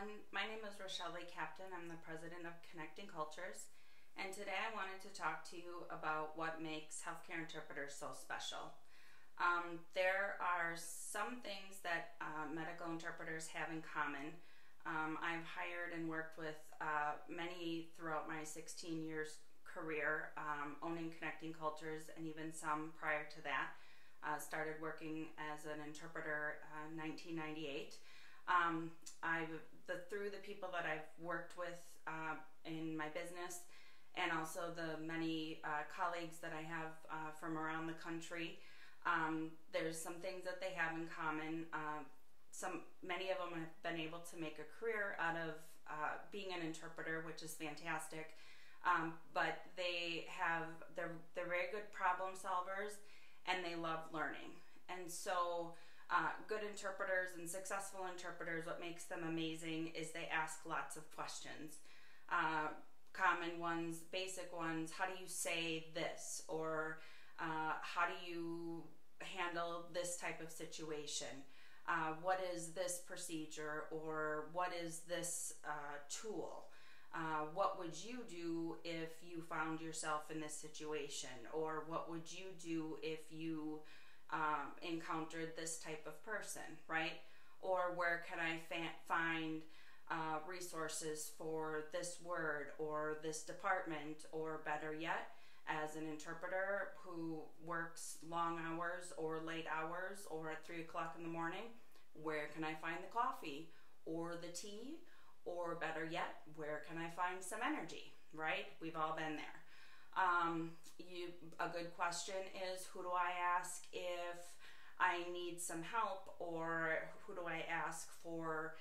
everyone. My name is Rochelle Captain. I'm the president of Connecting Cultures, and today I wanted to talk to you about what makes healthcare interpreters so special. There are some things that medical interpreters have in common. I've hired and worked with many throughout my 16 years career owning Connecting Cultures, and even some prior to that. Started working as an interpreter in 1998. Through the people that I've worked with in my business, and also the many colleagues that I have from around the country, there's some things that they have in common. Many of them have been able to make a career out of being an interpreter, which is fantastic. But they're very good problem solvers, and they love learning. And so good interpreters and successful interpreters, what makes them amazing is they ask lots of questions. Common ones, basic ones: how do you say this? Or how do you handle this type of situation? What is this procedure? Or what is this tool? What would you do if you found yourself in this situation? Or what would you do if you encountered this type of person, right? Or where can I find resources for this word or this department? Or better yet, as an interpreter who works long hours or late hours or at 3 o'clock in the morning, where can I find the coffee or the tea? Or better yet, where can I find some energy, right? We've all been there. A good question is, who do I ask if I need some help? Or who do I ask for,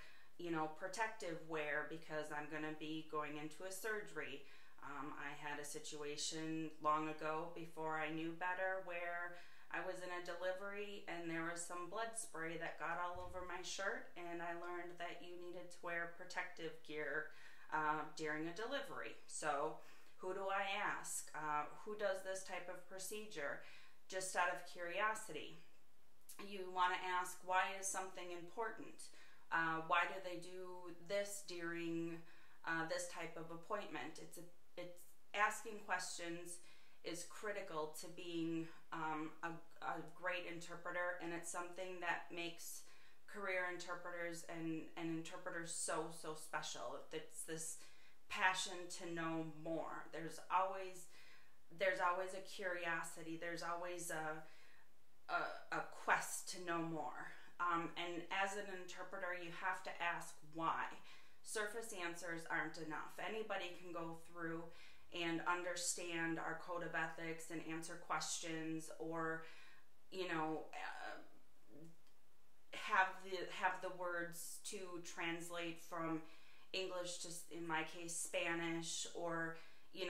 protective wear because I'm going to be going into a surgery? I had a situation long ago, before I knew better, where I was in a delivery and there was some blood spray that got all over my shirt, and I learned that you needed to wear protective gear during a delivery. So who do I ask? Who does this type of procedure? Just out of curiosity. You want to ask, why is something important? Why do they do this during this type of appointment? It's asking questions is critical to being a great interpreter, and it's something that makes career interpreters and interpreters so special. It's this passion to know more. There's always a curiosity. There's always a quest to know more. And as an interpreter, you have to ask why. Surface answers aren't enough. Anybody can go through and understand our code of ethics and answer questions, or have the words to translate from English to, in my case, Spanish, or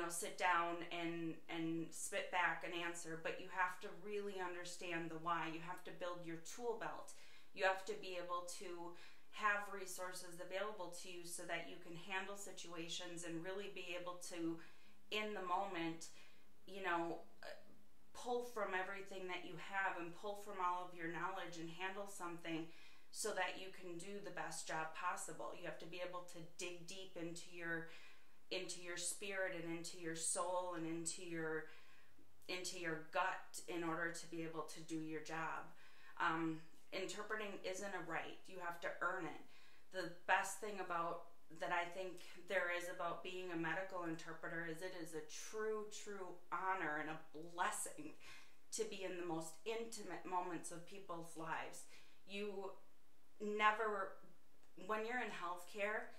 sit down and spit back an answer. But you have to really understand the why. You have to build your tool belt. You have to be able to have resources available to you so that you can handle situations and really be able to, in the moment, pull from everything that you have and pull from all of your knowledge and handle something so that you can do the best job possible. You have to be able to dig deep into your spirit and into your soul and into your gut in order to be able to do your job. Interpreting isn't a right. You have to earn it. The best thing that I think there is about being a medical interpreter is it is a true honor and a blessing to be in the most intimate moments of people's lives. When you're in healthcare,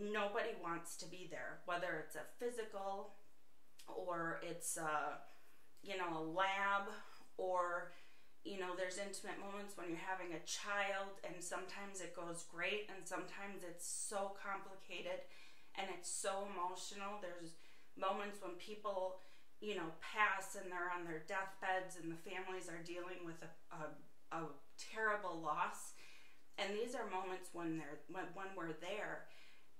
nobody wants to be there, whether it's a physical or it's a lab, or there's intimate moments when you're having a child, and sometimes it goes great and sometimes it's so complicated and it's so emotional. There's moments when people pass and they're on their deathbeds and the families are dealing with a terrible loss, and these are moments when we're there,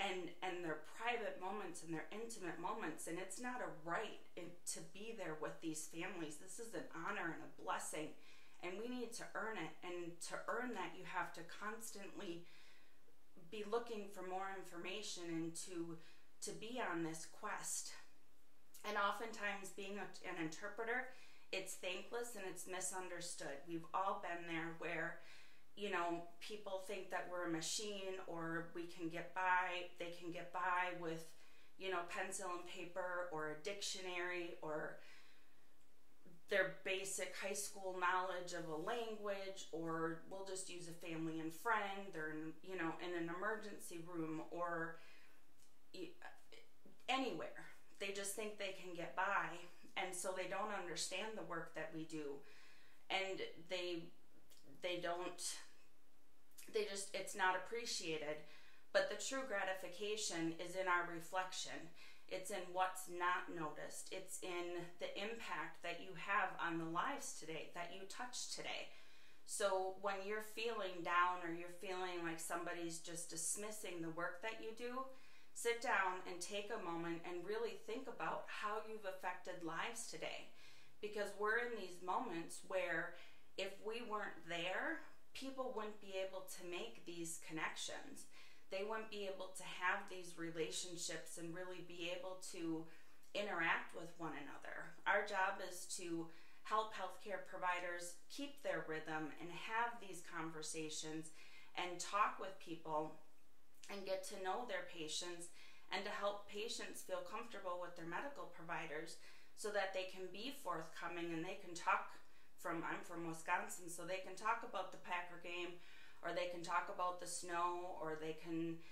and they're private moments and they're intimate moments, and it's not a right to be there with these families. This is an honor and a blessing, and we need to earn it. And to earn that, you have to constantly be looking for more information and to be on this quest. And oftentimes being an interpreter, it's thankless and it's misunderstood. We've all been there where, you know, people think that we're a machine, or we can get by, they can get by with, you know, pencil and paper or a dictionary or their basic high school knowledge of a language, or we'll just use a family and friend, or, you know, in an emergency room or anywhere. They just think they can get by, and so they don't understand the work that we do, and it's not appreciated. But the true gratification is in our reflection. It's in what's not noticed. It's in the impact that you have on the lives today, that you touch today. So when you're feeling down, or you're feeling like somebody's just dismissing the work that you do, sit down and take a moment and really think about how you've affected lives today. Because we're in these moments where if we weren't there, people wouldn't be able to make these connections. They wouldn't be able to have these relationships and really be able to interact with one another. Our job is to help healthcare providers keep their rhythm and have these conversations and talk with people and get to know their patients, and to help patients feel comfortable with their medical providers so that they can be forthcoming and they can talk I'm from Wisconsin, so they can talk about the Packer game, or they can talk about the snow, or they can,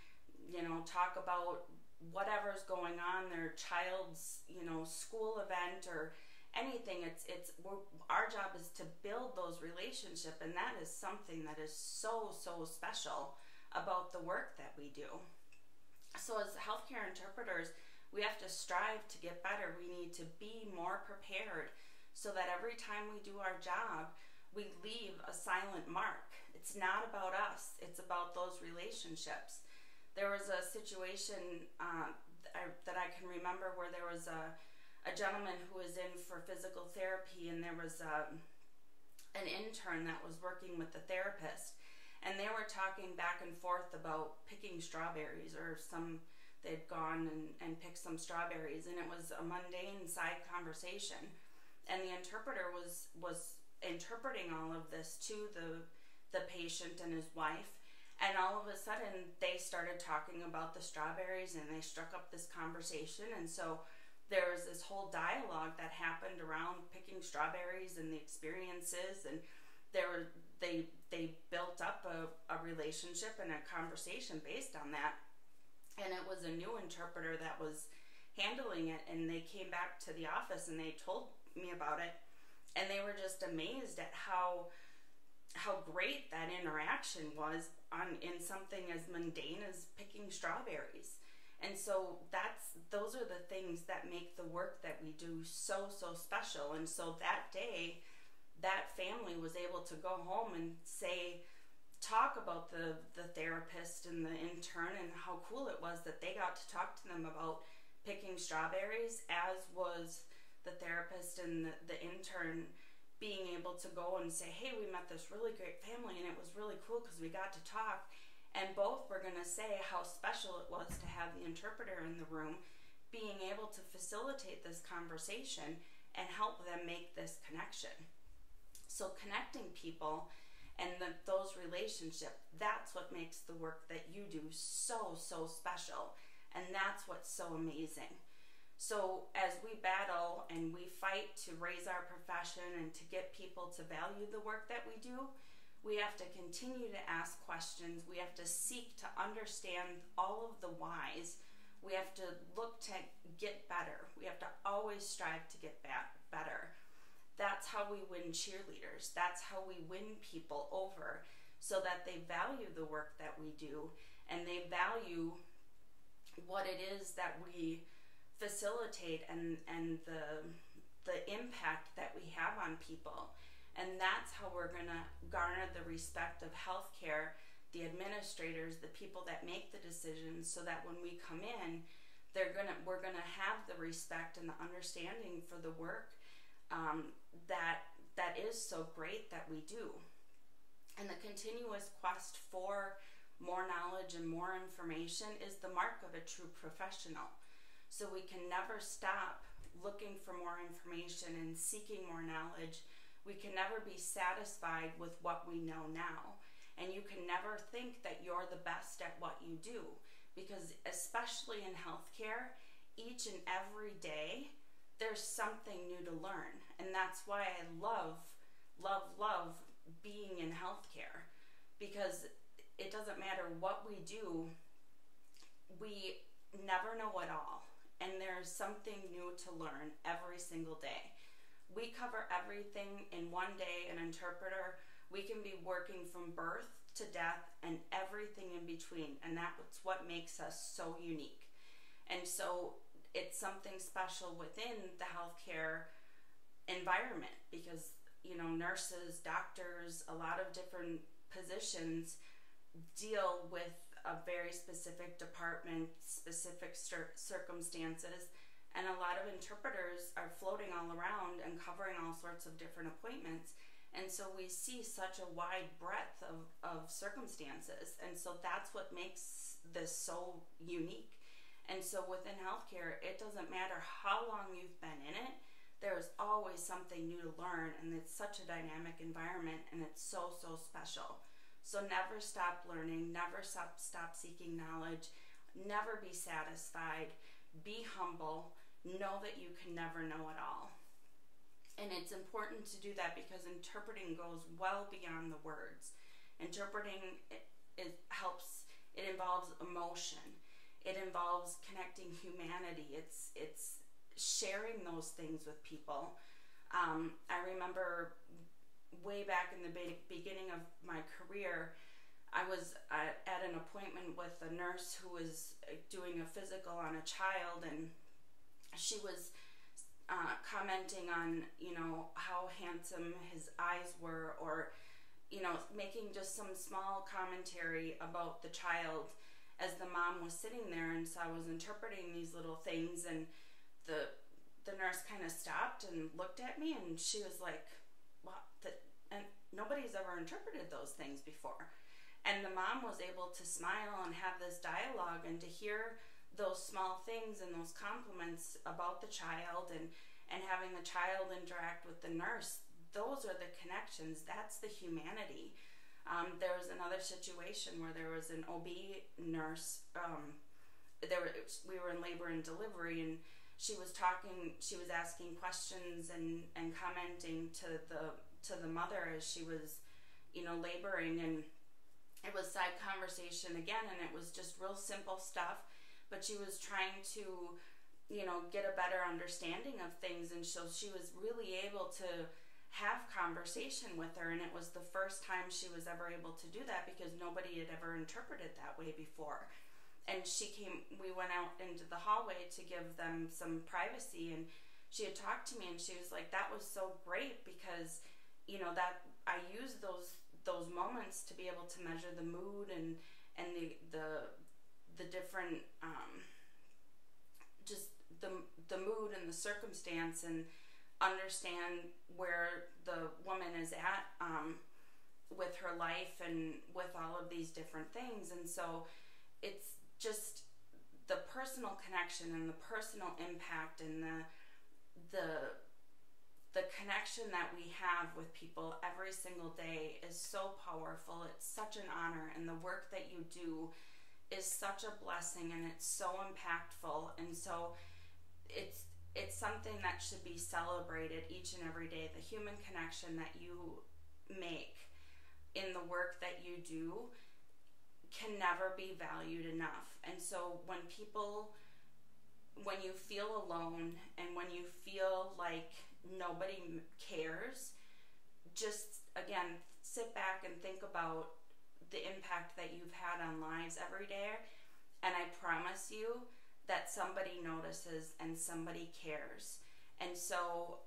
you know, talk about whatever's going on, their child's, you know, school event or anything. Our job is to build those relationships, and that is something that is so special about the work that we do. So as healthcare interpreters, we have to strive to get better. We need to be more prepared so that every time we do our job, we leave a silent mark. It's not about us. It's about those relationships. There was a situation that I can remember where there was a gentleman who was in for physical therapy, and there was an intern that was working with the therapist. And they were talking back and forth about picking strawberries, or they'd gone and picked some strawberries, and it was a mundane side conversation. And the interpreter was interpreting all of this to the patient and his wife. And all of a sudden, they started talking about the strawberries, and they struck up this conversation. And so there was this whole dialogue that happened around picking strawberries and the experiences, and they built up a relationship and a conversation based on that. And it was a new interpreter that was handling it, and they came back to the office and they told me about it, and they were just amazed at how great that interaction was in something as mundane as picking strawberries. And so those are the things that make the work that we do so special. And so that day, that family was able to go home and talk about the therapist and the intern, and how cool it was that they got to talk to them about picking strawberries, as was the therapist and the intern being able to go and say, hey, we met this really great family, and it was really cool because we got to talk. And both were going to say how special it was to have the interpreter in the room, being able to facilitate this conversation and help them make this connection. So connecting people and those relationships, that's what makes the work that you do so special. And that's what's so amazing. So as we battle and we fight to raise our profession and to get people to value the work that we do, we have to continue to ask questions. We have to seek to understand all of the whys. We have to look to get better. We have to always strive to get better. That's how we win cheerleaders. That's how we win people over, so that they value the work that we do, and they value what it is that we facilitate and the impact that we have on people. And that's how we're going to garner the respect of healthcare, the administrators, the people that make the decisions, so that when we come in, we're gonna have the respect and the understanding for the work that is so great that we do. And the continuous quest for more knowledge knowledge and more information is the mark of a true professional. So we can never stop looking for more information and seeking more knowledge. We can never be satisfied with what we know now. And you can never think that you're the best at what you do, because especially in healthcare, each and every day, there's something new to learn. And that's why I love being in healthcare, because it doesn't matter what we do, we never know it all. And there's something new to learn every single day. We cover everything in one day. An interpreter, we can be working from birth to death and everything in between. And that's what makes us so unique. And so it's something special within the healthcare environment, because, you know, nurses, doctors, a lot of different positions deal with a very specific department, specific circumstances, and a lot of interpreters are floating all around and covering all sorts of different appointments. And so we see such a wide breadth of circumstances. And so that's what makes this so unique. And so within healthcare, it doesn't matter how long you've been in it, there's always something new to learn, and it's such a dynamic environment, and it's so, so special. So never stop learning, never stop seeking knowledge, never be satisfied, be humble, know that you can never know it all. And it's important to do that because interpreting goes well beyond the words. Interpreting, it helps, it involves emotion. It involves connecting humanity. It's sharing those things with people. I remember way back in the beginning of my career, I was at an appointment with a nurse who was doing a physical on a child, and she was commenting on, you know, how handsome his eyes were, or, you know, making just some small commentary about the child as the mom was sitting there. And so I was interpreting these little things, and the nurse kind of stopped and looked at me, and she was like, "Wow, and nobody's ever interpreted those things before." And the mom was able to smile and have this dialogue, and to hear those small things and those compliments about the child, and having the child interact with the nurse. Those are the connections. That's the humanity. There was another situation where there was an OB nurse. We were in labor and delivery, and she was asking questions and commenting to the mother as she was, you know, laboring, and it was side conversation again, and it was just real simple stuff, but she was trying to, you know, get a better understanding of things, and so she was really able to have conversation with her, and it was the first time she was ever able to do that because nobody had ever interpreted that way before. And we went out into the hallway to give them some privacy, and she had talked to me, and she was like, "That was so great because, you know, that I use those moments to be able to measure the mood and the different just the mood and the circumstance, and understand where the woman is at with her life and with all of these different things." And so it's just the personal connection and the personal impact and the connection that we have with people every single day is so powerful. It's such an honor, and the work that you do is such a blessing, and it's so impactful. And so it's something that should be celebrated each and every day. The human connection that you make in the work that you do can never be valued enough. And so when you feel alone and when you feel like nobody cares, just again, sit back and think about the impact that you've had on lives every day, and I promise you that somebody notices and somebody cares. And so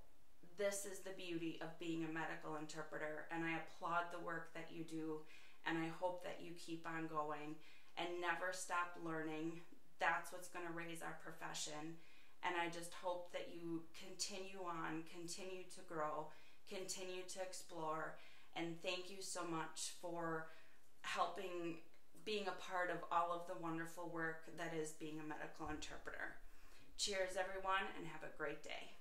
this is the beauty of being a medical interpreter, and I applaud the work that you do, and I hope that you keep on going and never stop learning. That's what's going to raise our profession. And I just hope that you continue on, continue to grow, continue to explore. And thank you so much for helping being a part of all of the wonderful work that is being a medical interpreter. Cheers, everyone, and have a great day.